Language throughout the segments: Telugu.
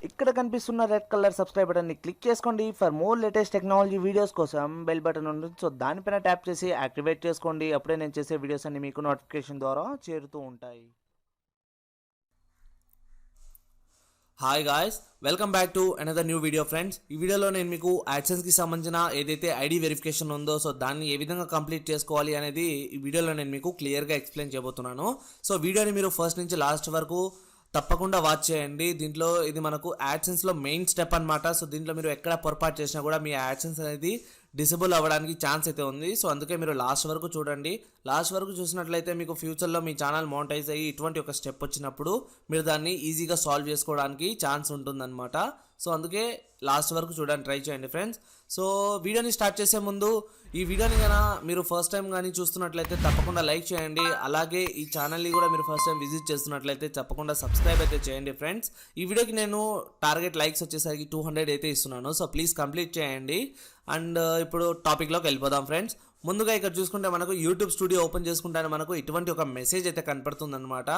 ఇక్కడ కనిపిస్తున్న రెడ్ కలర్ సబ్స్క్రైబ్ బటన్ని క్లిక్ చేసుకోండి. For more latest technology videos కోసం బెల్ బటన్ ఉంటుంది. సో దానిపైన ట్యాప్ చేసి యాక్టివేట్ చేసుకోండి. అప్పుడే నేను చేసే వీడియోస్ అన్ని మీకు నోటిఫికేషన్ ద్వారా చేరుతూ ఉంటాయి. Hi guys, welcome back to another new video friends. ఈ వీడియోలో నేను మీకు యాడ్సెన్స్కి సంబంధించిన ఏదైతే ఐడి వెరిఫికేషన్ ఉందో సో దాన్ని ఏ విధంగా కంప్లీట్ చేసుకోవాలి అనేది ఈ వీడియోలో నేను మీకు క్లియర్గా ఎక్స్ప్లెయిన్ చేయబోతున్నాను. సో వీడియోని మీరు ఫస్ట్ నుంచి లాస్ట్ వరకు తప్పకుండా వాచ్ చేయండి. దీంట్లో ఇది మనకు యాడ్సెన్స్లో మెయిన్ స్టెప్ అనమాట. సో దీంట్లో మీరు ఎక్కడ పొరపాటు చేసినా కూడా మీ యాడ్సెన్స్ అనేది డిసేబుల్ అవ్వడానికి ఛాన్స్ అయితే ఉంది. సో అందుకే మీరు లాస్ట్ వరకు చూడండి. లాస్ట్ వరకు చూసినట్లయితే మీకు ఫ్యూచర్లో మీ ఛానల్ మోనిటైజ్ అయ్యి ఇటువంటి ఒక స్టెప్ వచ్చినప్పుడు మీరు దాన్ని ఈజీగా సాల్వ్ చేసుకోవడానికి ఛాన్స్ ఉంటుందన్నమాట. సో అందుకే లాస్ట్ వరకు చూడడానికి ట్రై చేయండి ఫ్రెండ్స్. సో వీడియోని స్టార్ట్ చేసే ముందు ఈ వీడియోని కన్నా మీరు ఫస్ట్ టైం కానీ చూస్తున్నట్లయితే తప్పకుండా లైక్ చేయండి. అలాగే ఈ ఛానల్ని కూడా మీరు ఫస్ట్ టైం విజిట్ చేస్తున్నట్లయితే తప్పకుండా సబ్స్క్రైబ్ అయితే చేయండి ఫ్రెండ్స్. ఈ వీడియోకి నేను టార్గెట్ లైక్స్ వచ్చేసరికి 200 అయితే ఇస్తున్నాను. సో ప్లీజ్ కంప్లీట్ చేయండి. అండ్ ఇప్పుడు టాపిక్లోకి వెళ్ళిపోదాం ఫ్రెండ్స్. ముందుగా ఇక్కడ చూసుకుంటే మనకు యూట్యూబ్ స్టూడియో ఓపెన్ చేసుకుంటే మనకు ఇటువంటి ఒక మెసేజ్ అయితే కనపడుతుంది అనమాట.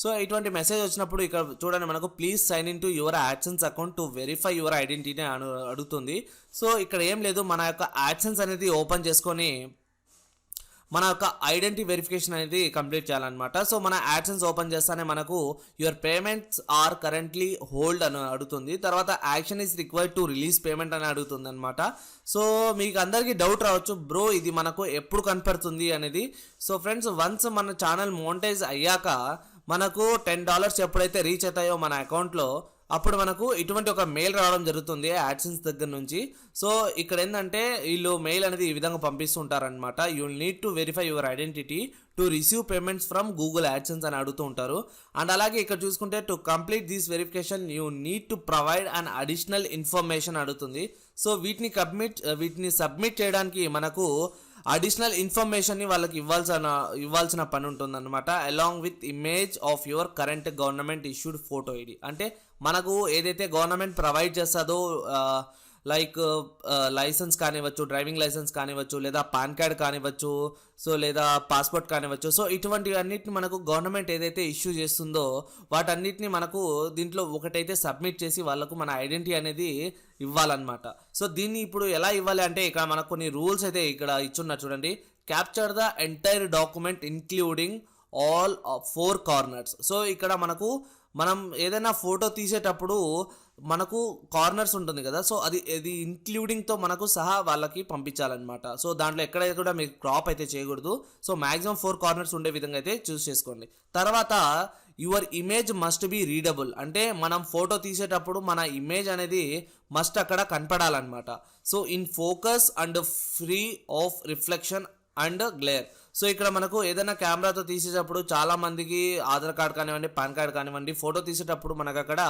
సో ఇటువంటి మెసేజ్ వచ్చినప్పుడు ఇక్కడ చూడండి మనకు please sign in to your AdSense account to verify your identity అడుగుతుంది. సో ఇక్కడ ఏం లేదు, మన యొక్క యాడ్సెన్స్ అనేది ఓపెన్ చేసుకొని మన యొక్క ఐడెంటిటీ వెరిఫికేషన్ అనేది కంప్లీట్ చేయాలన్నమాట. సో మన యాడ్సెన్స్ ఓపెన్ చేస్తానే మనకు your payments are currently hold అని అడుగుతుంది. తర్వాత action is required to release payment అని అడుగుతుంది అనమాట. సో మీకు అందరికీ డౌట్ రావచ్చు, బ్రో ఇది మనకు ఎప్పుడు కనపడుతుంది అనేది. సో ఫ్రెండ్స్, వన్స్ మన ఛానల్ మోనిటైజ్ అయ్యాక మనకు $10 ఎప్పుడైతే రీచ్ అవుతాయో మన అకౌంట్లో అప్పుడు మనకు ఇటువంటి ఒక మెయిల్ రావడం జరుగుతుంది యాడ్సెన్స్ దగ్గర నుంచి. సో ఇక్కడ ఏంటంటే వీళ్ళు మెయిల్ అనేది ఈ విధంగా పంపిస్తుంటారనమాట. You need to verify your identity to receive payments from Google AdSense అని అడుగుతూ ఉంటారు. అండ్ అలాగే ఇక్కడ చూసుకుంటే to complete this verification you need to provide an additional information అడుగుతుంది. సో వీటిని సబ్మిట్ చేయడానికి మనకు అడిషనల్ ఇన్ఫర్మేషన్ని వాళ్ళకి ఇవ్వాల్సిన పని ఉంటుందన్నమాట. Along with image of your current government issued photo ID. అంటే మనకు ఏదైతే గవర్నమెంట్ ప్రొవైడ్ చేస్తుందో లైక్ లైసెన్స్ కానివ్వచ్చు, డ్రైవింగ్ లైసెన్స్ కానివ్వచ్చు, లేదా పాన్ కార్డ్ కానివ్వచ్చు, సో లేదా పాస్పోర్ట్ కానివ్వచ్చు. సో ఇటువంటి అన్నిటిని మనకు గవర్నమెంట్ ఏదైతే ఇష్యూ చేస్తుందో వాటన్నిటిని మనకు దీంట్లో ఒకటైతే సబ్మిట్ చేసి వాళ్ళకు మన ఐడెంటిటీ అనేది ఇవ్వాలన్నమాట. సో దీన్ని ఇప్పుడు ఎలా ఇవ్వాలి అంటే ఇక్కడ మనకు కొన్ని రూల్స్ అయితే ఇక్కడ ఇచ్చున్నారు చూడండి. Capture the entire document including all 4 corners. So ఇక్కడ మనం ఏదైనా ఫోటో తీసేటప్పుడు మనకు కార్నర్స్ ఉంటుంది కదా, సో అది ఇంక్లూడింగ్తో మనకు సహా వాళ్ళకి పంపించాలన్నమాట. సో దాంట్లో ఎక్కడైతే కూడా మీరు క్రాప్ అయితే చేయకూడదు. సో మ్యాక్సిమం 4 కార్నర్స్ ఉండే విధంగా అయితే చూస్ చేసుకోండి. తర్వాత your image must be readable. అంటే మనం ఫోటో తీసేటప్పుడు మన ఇమేజ్ అనేది మస్ట్ అక్కడ కనపడాలన్నమాట. So in focus and free of reflection and glare. So ఇక్కడ మనకు ఏదైనా కెమెరాతో తీసేటప్పుడు చాలా మందికి ఆధార్ కార్డ్ కానివ్వండి, పాన్ కార్డ్ కానివ్వండి, ఫోటో తీసేటప్పుడు మనకు అక్కడ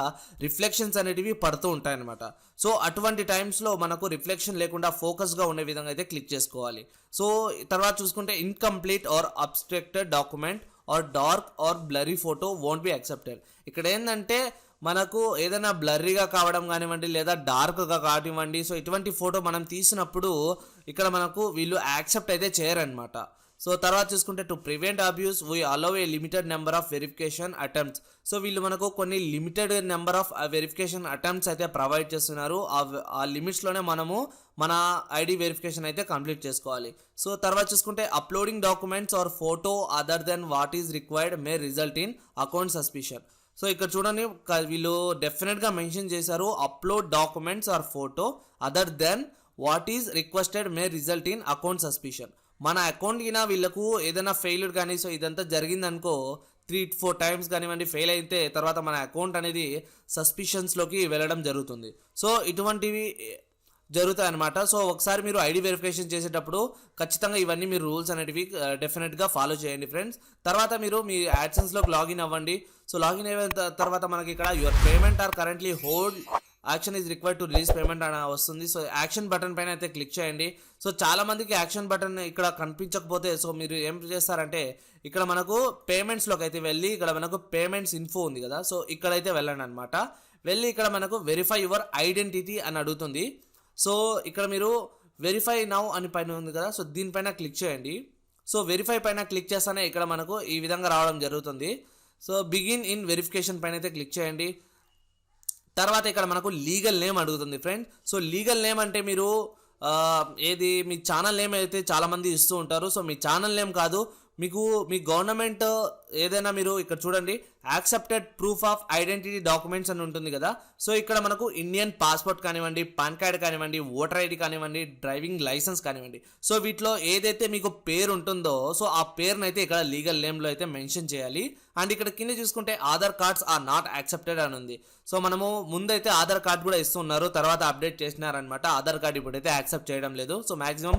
రిఫ్లెక్షన్స్ అనేటివి పడుతూ ఉంటాయన్నమాట. సో అటువంటి టైమ్స్లో మనకు రిఫ్లెక్షన్ లేకుండా ఫోకస్గా ఉండే విధంగా అయితే క్లిక్ చేసుకోవాలి. సో తర్వాత చూసుకుంటే incomplete or abstracted document or dark or blurry photo won't be accepted. ఇక్కడ ఏంటంటే మనకు ఏదైనా బ్లర్రీగా కావడం కానివ్వండి లేదా డార్క్గా కానివ్వండి, సో ఇటువంటి ఫోటో మనం తీసినప్పుడు ఇక్కడ మనకు వీళ్ళు యాక్సెప్ట్ అయితే చేయరనమాట. సో తర్వాత చూసుకుంటే to prevent abuse we allow a limited number of verification attempts. So వీళ్ళు మనకు కొన్ని limited number of verification attempts అయితే ప్రొవైడ్ చేస్తున్నారు. ఆ లిమిట్స్లోనే మనము మన ఐడి వెరిఫికేషన్ అయితే కంప్లీట్ చేసుకోవాలి. సో తర్వాత చూసుకుంటే uploading documents or photo other than what is required may result in account suspicion. So ఇక్కడ చూడండి వీళ్ళు డెఫినెట్గా మెన్షన్ చేశారు, upload documents or photo other than what is requested May result in account suspicion. మన అకౌంట్ కినా వీళ్ళకు ఏదైనా ఫెయిల్యూర్ కానీ సో ఇదంతా జరిగిందనుకో 3-4 టైమ్స్ కానివ్వండి ఫెయిల్ అయితే తర్వాత మన అకౌంట్ అనేది సస్పిషన్స్లోకి వెళ్ళడం జరుగుతుంది. సో ఇటువంటివి జరుగుతాయి అనమాట. సో ఒకసారి మీరు ఐడి వెరిఫికేషన్ చేసేటప్పుడు ఖచ్చితంగా ఇవన్నీ మీరు రూల్స్ అనేటివి డెఫినెట్గా ఫాలో చేయండి ఫ్రెండ్స్. తర్వాత మీరు మీ యాడ్సెన్స్లోకి లాగిన్ అవ్వండి. సో లాగిన్ అయిన తర్వాత మనకి ఇక్కడ your payment are currently hold action is required to release payment అని వస్తుంది. సో యాక్షన్ బటన్ పైన అయితే క్లిక్ చేయండి. సో చాలా మందికి యాక్షన్ బటన్ ఇక్కడ కనిపించకపోతే సో మీరు ఏం చేస్తారంటే ఇక్కడ మనకు పేమెంట్స్లోకి అయితే వెళ్ళి ఇక్కడ మనకు పేమెంట్స్ ఇన్ఫో ఉంది కదా, సో ఇక్కడైతే వెళ్ళండి అనమాట. వెళ్ళి ఇక్కడ మనకు వెరిఫై యువర్ ఐడెంటిటీ అని అడుగుతుంది. సో ఇక్కడ మీరు వెరిఫై నౌ అని పైన ఉంది కదా, సో దీనిపైన క్లిక్ చేయండి. సో వెరిఫై పైన క్లిక్ చేస్తానే ఇక్కడ మనకు ఈ విధంగా రావడం జరుగుతుంది. సో బిగిన్ ఇన్ వెరిఫికేషన్ పైన అయితే క్లిక్ చేయండి. తర్వాత ఇక్కడ మనకు లీగల్ నేమ్ అడుగుతుంది ఫ్రెండ్. సో లీగల్ నేమ్ అంటే మీరు ఏది మీ ఛానల్ నేమ్ అయితే చాలామంది ఇస్తూ ఉంటారు. సో మీ ఛానల్ నేమ్ కాదు, మీకు మీ గవర్నమెంట్ ఏదైనా మీరు ఇక్కడ చూడండి accepted proof of identity documents అని ఉంటుంది కదా. సో ఇక్కడ మనకు ఇండియన్ పాస్పోర్ట్ కానివ్వండి, పాన్ కార్డ్ కానివ్వండి, ఓటర్ ఐడి కానివ్వండి, డ్రైవింగ్ లైసెన్స్ కానివ్వండి, సో వీటిలో ఏదైతే మీకు పేరు ఉంటుందో సో ఆ పేరును అయితే ఇక్కడ లీగల్ నేమ్లో అయితే మెన్షన్ చేయాలి. అండ్ ఇక్కడ కింద చూసుకుంటే Aadhaar cards are not accepted అని ఉంది. సో మనము ముందైతే ఆధార్ కార్డ్ కూడా ఇస్తున్నారు, తర్వాత అప్డేట్ చేసినారనమాట. ఆధార్ కార్డ్ ఇప్పుడైతే యాక్సెప్ట్ చేయడం లేదు. సో మాక్సిమం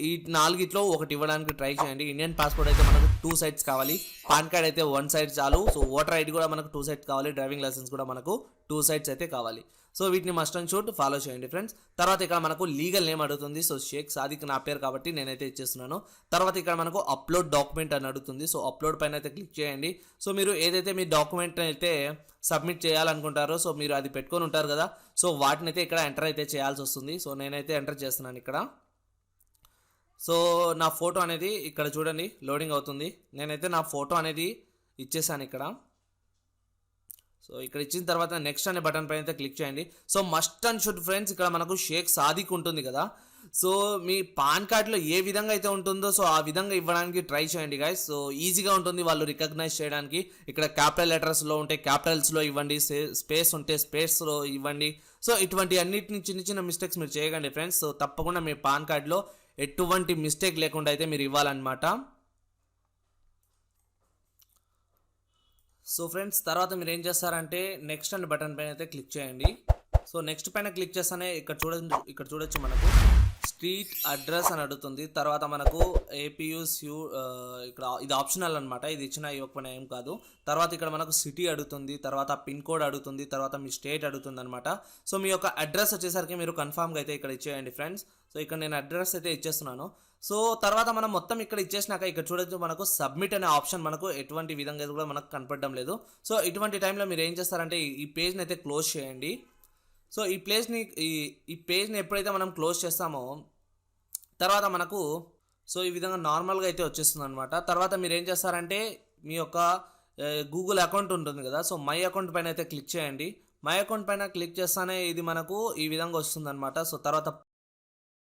ఈ నాలుగిట్లో ఒకటి ఇవ్వడానికి ట్రై చేయండి. ఇండియన్ పాస్పోర్ట్ అయితే మనకు 2 సైడ్స్ కావాలి, పాన్ కార్డ్ అయితే 1 సైడ్ చాలు. సో ఓటర్ ఐడి కూడా మనకు 2 సైడ్స్ కావాలి, డ్రైవింగ్ లైసెన్స్ కూడా మనకు 2 సైడ్స్ అయితే కావాలి. సో వీటిని మస్ట్ అండ్ షుడ్ ఫాలో చేయండి ఫ్రెండ్స్. తర్వాత ఇక్కడ మనకు లీగల్ నేమ్ అడుగుతుంది. సో షేక్ సాదిక్ నా పేరు కాబట్టి నేనైతే ఇచ్చేస్తున్నాను. తర్వాత ఇక్కడ మనకు అప్లోడ్ డాక్యుమెంట్ అని అడుగుతుంది. సో అప్లోడ్ పైన అయితే క్లిక్ చేయండి. సో మీరు ఏదైతే మీ డాక్యుమెంట్ అయితే సబ్మిట్ చేయాలనుకుంటారో సో మీరు అది పెట్టుకొని ఉంటారు కదా, సో వాటిని అయితే ఇక్కడ ఎంటర్ అయితే చేయాల్సి వస్తుంది. సో నేనైతే ఎంటర్ చేస్తున్నాను ఇక్కడ. సో నా ఫోటో అనేది ఇక్కడ చూడండి లోడింగ్ అవుతుంది. నేనైతే నా ఫోటో అనేది ఇచ్చేసాను ఇక్కడ. సో ఇక్కడ ఇచ్చిన తర్వాత నెక్స్ట్ అనే బటన్ పైన అయితే క్లిక్ చేయండి. So must and should friends ఇక్కడ మనకు షేక్ సాదిక్ ఉంటుంది కదా, సో మీ పాన్ కార్డ్లో ఏ విధంగా అయితే ఉంటుందో సో ఆ విధంగా ఇవ్వడానికి ట్రై చేయండి గైస్. సో ఈజీగా ఉంటుంది వాళ్ళు రికగ్నైజ్ చేయడానికి. ఇక్కడ క్యాపిటల్ లెటర్స్లో ఉంటే క్యాపిటల్స్లో ఇవ్వండి, స్పేస్ ఉంటే స్పేస్లో ఇవ్వండి. సో ఇటువంటి అన్నిటిని చిన్న చిన్న మిస్టేక్స్ మీరు చేయకండి ఫ్రెండ్స్. సో తప్పకుండా మీ పాన్ కార్డ్లో ఎటువంటి మిస్టేక్ లేకుండా అయితే మీరు ఇవ్వాలన్నమాట. సో ఫ్రెండ్స్ తర్వాత మీరు ఏం చేస్తారంటే నెక్స్ట్ అనే బటన్ పైన అయితే క్లిక్ చేయండి. సో నెక్స్ట్ పైన క్లిక్ చేస్తానే ఇక్కడ చూడొచ్చు మనకు స్ట్రీట్ అడ్రస్ అని అడుగుతుంది. తర్వాత మనకు ఏపీయూస్ ఇక్కడ ఇది ఆప్షనల్ అనమాట, ఇది ఇచ్చినా ఇవ్వకపోయినా ఏం కాదు. తర్వాత ఇక్కడ మనకు సిటీ అడుగుతుంది, తర్వాత పిన్ కోడ్ అడుగుతుంది, తర్వాత మీ స్టేట్ అడుగుతుంది అనమాట. సో మీ యొక్క అడ్రస్ వచ్చేసరికి మీరు కన్ఫామ్గా అయితే ఇక్కడ ఇచ్చేయండి ఫ్రెండ్స్. సో ఇక్కడ నేను అడ్రస్ అయితే ఇచ్చేస్తున్నాను. సో తర్వాత మనం మొత్తం ఇక్కడ ఇచ్చేసినాక ఇక్కడ చూడొచ్చు మనకు సబ్మిట్ అనే ఆప్షన్ మనకు ఎటువంటి విధంగా కూడా మనకు కనపడడం లేదు. సో ఇటువంటి టైంలో మీరు ఏం చేస్తారంటే ఈ పేజ్ని అయితే క్లోజ్ చేయండి. సో ఈ పేజ్ని ఎప్పుడైతే మనం క్లోజ్ చేస్తామో తర్వాత మనకు సో ఈ విధంగా నార్మల్గా అయితే వచ్చేస్తుంది అనమాట. తర్వాత మీరు ఏం చేస్తారంటే మీ యొక్క గూగుల్ అకౌంట్ ఉంటుంది కదా, సో మై అకౌంట్ పైన అయితే క్లిక్ చేయండి. మై అకౌంట్ పైన క్లిక్ చేస్తానే ఇది మనకు ఈ విధంగా వస్తుంది అనమాట. సో తర్వాత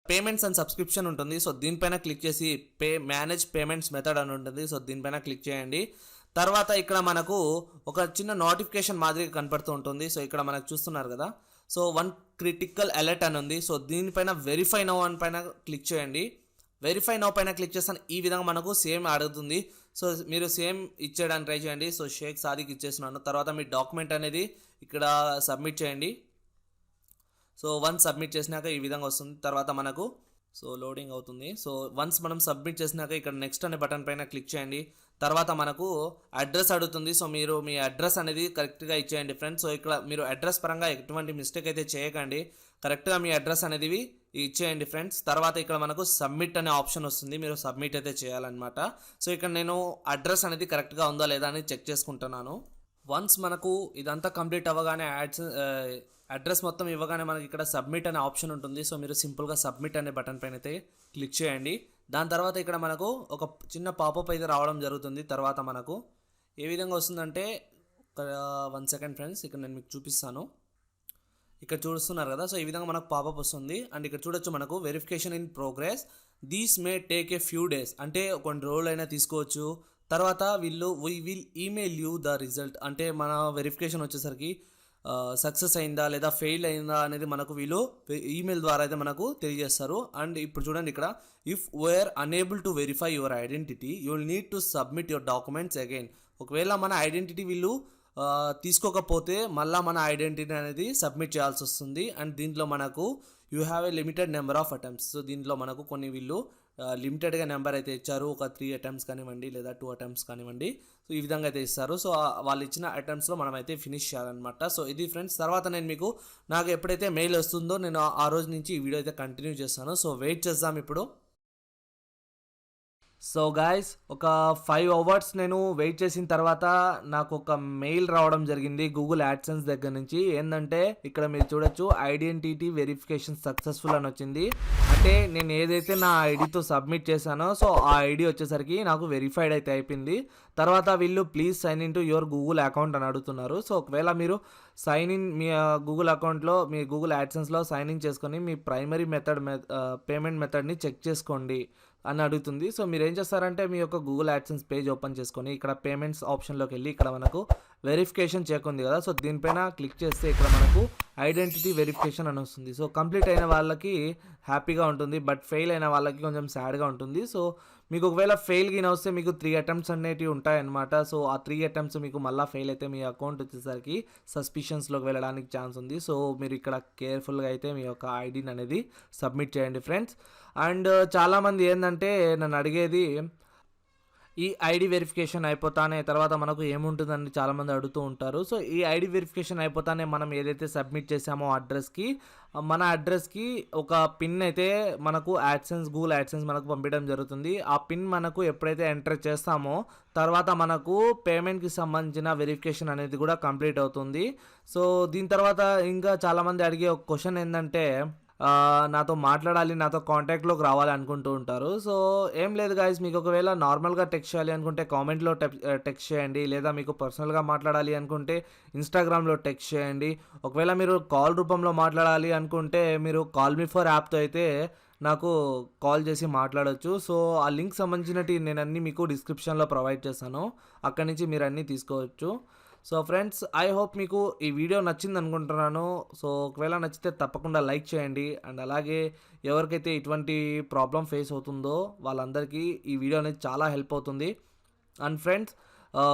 పేమెంట్స్ అండ్ సబ్స్క్రిప్షన్ ఉంటుంది. సో దీనిపైన క్లిక్ చేసి మేనేజ్ పేమెంట్స్ మెథడ్ అని ఉంటుంది. సో దీనిపైన క్లిక్ చేయండి. తర్వాత ఇక్కడ మనకు ఒక చిన్న నోటిఫికేషన్ మాదిరిగా కనపడుతూ ఉంటుంది. సో ఇక్కడ మనకు చూస్తున్నారు కదా, సో 1 క్రిటికల్ అలర్ట్ అని ఉంది. సో దీనిపైన వెరిఫై నౌ అని పైన క్లిక్ చేయండి. వెరిఫై నౌ పైన క్లిక్ చేస్తాను ఈ విధంగా మనకు సేమ్ అడుగుతుంది. సో మీరు సేమ్ ఇచ్చేయడానికి ట్రై చేయండి. సో షేక్ సాదిక్ ఇచ్చేస్తున్నాను. తర్వాత మీ డాక్యుమెంట్ అనేది ఇక్కడ సబ్మిట్ చేయండి. సో వన్స్ సబ్మిట్ చేసినాక ఈ విధంగా వస్తుంది. తర్వాత మనకు సో లోడింగ్ అవుతుంది. సో వన్స్ మనం సబ్మిట్ చేసినాక ఇక్కడ నెక్స్ట్ అనే బటన్ పైన క్లిక్ చేయండి. తర్వాత మనకు అడ్రస్ అడుగుతుంది. సో మీరు మీ అడ్రస్ అనేది కరెక్ట్గా ఇచ్చేయండి ఫ్రెండ్స్. సో ఇక్కడ మీరు అడ్రస్ పరంగా ఎటువంటి మిస్టేక్ అయితే చేయకండి, కరెక్ట్గా మీ అడ్రస్ అనేది ఇచ్చేయండి ఫ్రెండ్స్. తర్వాత ఇక్కడ మనకు సబ్మిట్ అనే ఆప్షన్ వస్తుంది, మీరు సబ్మిట్ అయితే చేయాలన్నమాట. సో ఇక్కడ నేను అడ్రస్ అనేది కరెక్ట్గా ఉందా లేదా అని చెక్ చేసుకుంటున్నాను. వన్స్ మనకు ఇదంతా కంప్లీట్ అవ్వగానే అడ్రస్ మొత్తం ఇవ్వగానే మనకి ఇక్కడ సబ్మిట్ అనే ఆప్షన్ ఉంటుంది. సో మీరు సింపుల్గా సబ్మిట్ అనే బటన్ పైన అయితే క్లిక్ చేయండి. దాని తర్వాత ఇక్కడ మనకు ఒక చిన్న పాపప్ అయితే రావడం జరుగుతుంది. తర్వాత మనకు ఏ విధంగా వస్తుందంటే 1 సెకండ్ ఫ్రెండ్స్, ఇక్కడ నేను మీకు చూపిస్తాను. ఇక్కడ చూస్తున్నారు కదా, సో ఈ విధంగా మనకు పాపప్ వస్తుంది. అండ్ ఇక్కడ చూడొచ్చు మనకు verification in progress, these may take a few days, అంటే కొన్ని రోజులు అయినా తీసుకోవచ్చు. తర్వాత we will email you the result, అంటే మన వెరిఫికేషన్ వచ్చేసరికి సక్సెస్ అయిందా లేదా ఫెయిల్ అయిందా అనేది మనకు వీళ్ళు ఈమెయిల్ ద్వారా అయితే మనకు తెలియజేస్తారు. అండ్ ఇప్పుడు చూడండి ఇక్కడ, if we are unable to verify your identity you will need to submit your documents again. ఒకవేళ మన ఐడెంటిటీ వీళ్ళు తీసుకోకపోతే మళ్ళీ మన ఐడెంటిటీ అనేది సబ్మిట్ చేయాల్సి వస్తుంది. అండ్ దీంట్లో మనకు you have a limited number of attempts. So దీంట్లో మనకు కొన్ని వీళ్ళు లిమిటెడ్గా నెంబర్ అయితే ఇచ్చారు, ఒక 3 అటెంప్ట్స్ కానివ్వండి లేదా 2 అటెంప్ట్స్ కానివ్వండి. సో ఈ విధంగా అయితే ఇస్తారు. సో వాళ్ళు ఇచ్చిన అటెంప్ట్స్లో మనం అయితే ఫినిష్ చేయాలన్నమాట. సో ఇది ఫ్రెండ్స్. తర్వాత నేను మీకు నాకు ఎప్పుడైతే మెయిల్ వస్తుందో నేను ఆ రోజు నుంచి ఈ వీడియో అయితే కంటిన్యూ చేస్తాను. సో వెయిట్ చేద్దాం ఇప్పుడు. సో గాయ్స్ ఒక 5 అవర్స్ నేను వెయిట్ చేసిన తర్వాత నాకు ఒక మెయిల్ రావడం జరిగింది గూగుల్ యాడ్సెన్స్ దగ్గర నుంచి. ఏంటంటే ఇక్కడ మీరు చూడొచ్చు ఐడెంటిటీ వెరిఫికేషన్ సక్సెస్ఫుల్ అని వచ్చింది. అంటే నేను ఏదైతే నా ఐడితో సబ్మిట్ చేశానో సో ఆ ఐడి వచ్చేసరికి నాకు వెరిఫైడ్ అయితే అయిపోయింది. తర్వాత వీళ్ళు please sign in to your Google account అని అడుగుతున్నారు. సో ఒకవేళ మీరు సైన్ ఇన్ మీ గూగుల్ అకౌంట్లో మీ గూగుల్ యాడ్సెన్స్లో సైన్ ఇన్ చేసుకొని మీ ప్రైమరీ పేమెంట్ మెథడ్ని చెక్ చేసుకోండి అని అడుగుతుంది. సో మీరు ఏం చేస్తారంటే మీ యొక్క గూగుల్ యాడ్సెన్స్ పేజ్ ఓపెన్ చేసుకొని ఇక్కడ పేమెంట్స్ ఆప్షన్లోకి వెళ్ళి ఇక్కడ మనకు వెరిఫికేషన్ చెక్ ఉంది కదా, సో దీనిపైన క్లిక్ చేస్తే ఇక్కడ మనకు ఐడెంటిటీ వెరిఫికేషన్ అని వస్తుంది. సో కంప్లీట్ అయిన వాళ్ళకి హ్యాపీగా ఉంటుంది, బట్ ఫెయిల్ అయిన వాళ్ళకి కొంచెం సాడ్గా ఉంటుంది. సో మీకు ఒకవేళ ఫెయిల్ గిన వస్తే మీకు 3 అటెంప్ట్స్ అనేటివి ఉంటాయన్నమాట. సో ఆ 3 అటెంప్ట్స్ మీకు మళ్ళీ ఫెయిల్ అయితే మీ అకౌంట్ వచ్చేసరికి సస్పిషన్స్లోకి వెళ్ళడానికి ఛాన్స్ ఉంది. సో మీరు ఇక్కడ కేర్ఫుల్గా అయితే మీ యొక్క ఐడిని అనేది సబ్మిట్ చేయండి ఫ్రెండ్స్. అండ్ చాలామంది ఏంటంటే నన్ను అడిగేది ఈ ఐడి వెరిఫికేషన్ అయిపోతానే తర్వాత మనకు ఏముంటుందని చాలామంది అడుగుతూ ఉంటారు. సో ఈ ఐడి వెరిఫికేషన్ అయిపోతానే మనం ఏదైతే సబ్మిట్ చేసామో మన అడ్రస్కి ఒక పిన్ అయితే మనకు గూగుల్ యాడ్సెన్స్ మనకు పంపించడం జరుగుతుంది. ఆ పిన్ మనకు ఎప్పుడైతే ఎంటర్ చేస్తామో తర్వాత మనకు పేమెంట్కి సంబంధించిన వెరిఫికేషన్ అనేది కూడా కంప్లీట్ అవుతుంది. సో దీని తర్వాత ఇంకా చాలామంది అడిగే ఒక క్వశ్చన్ ఏంటంటే నాతో మాట్లాడాలి, నాతో కాంటాక్ట్లోకి రావాలి అనుకుంటూ ఉంటారు. సో ఏం లేదు గాయస్, మీకు ఒకవేళ నార్మల్గా టెక్స్ట్ చేయాలి అనుకుంటే కామెంట్లో టెక్స్ట్ చేయండి, లేదా మీకు పర్సనల్గా మాట్లాడాలి అనుకుంటే ఇన్స్టాగ్రామ్లో టెక్స్ట్ చేయండి. ఒకవేళ మీరు కాల్ రూపంలో మాట్లాడాలి అనుకుంటే మీరు కాల్ మీ ఫర్ యాప్తో అయితే నాకు కాల్ చేసి మాట్లాడొచ్చు. సో ఆ లింక్ సంబంధించినవి నేను అన్నీ మీకు డిస్క్రిప్షన్లో ప్రొవైడ్ చేస్తాను, అక్కడి నుంచి మీరు అన్నీ తీసుకోవచ్చు. సో ఫ్రెండ్స్, ఐ హోప్ మీకు ఈ వీడియో నచ్చింది అనుకుంటున్నాను. సో ఒకవేళ నచ్చితే తప్పకుండా లైక్ చేయండి. అండ్ అలాగే ఎవరికైతే ఇటువంటి ప్రాబ్లం ఫేస్ అవుతుందో వాళ్ళందరికీ ఈ వీడియో అనేది చాలా హెల్ప్ అవుతుంది. అండ్ ఫ్రెండ్స్,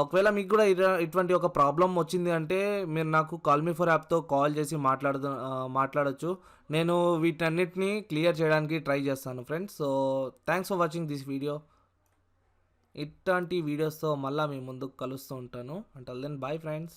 ఒకవేళ మీకు కూడా ఇటువంటి ఒక ప్రాబ్లం వచ్చింది అంటే మీరు నాకు కాల్ మీ ఫర్ యాప్తో కాల్ చేసి మాట్లాడొచ్చు. నేను వీటన్నిటిని క్లియర్ చేయడానికి ట్రై చేస్తాను friends. So thanks for watching this video. ఇట్లాంటి వీడియోస్తో మళ్ళీ మీ ముందుకు కలుస్తూ ఉంటాను. Until then, bye friends.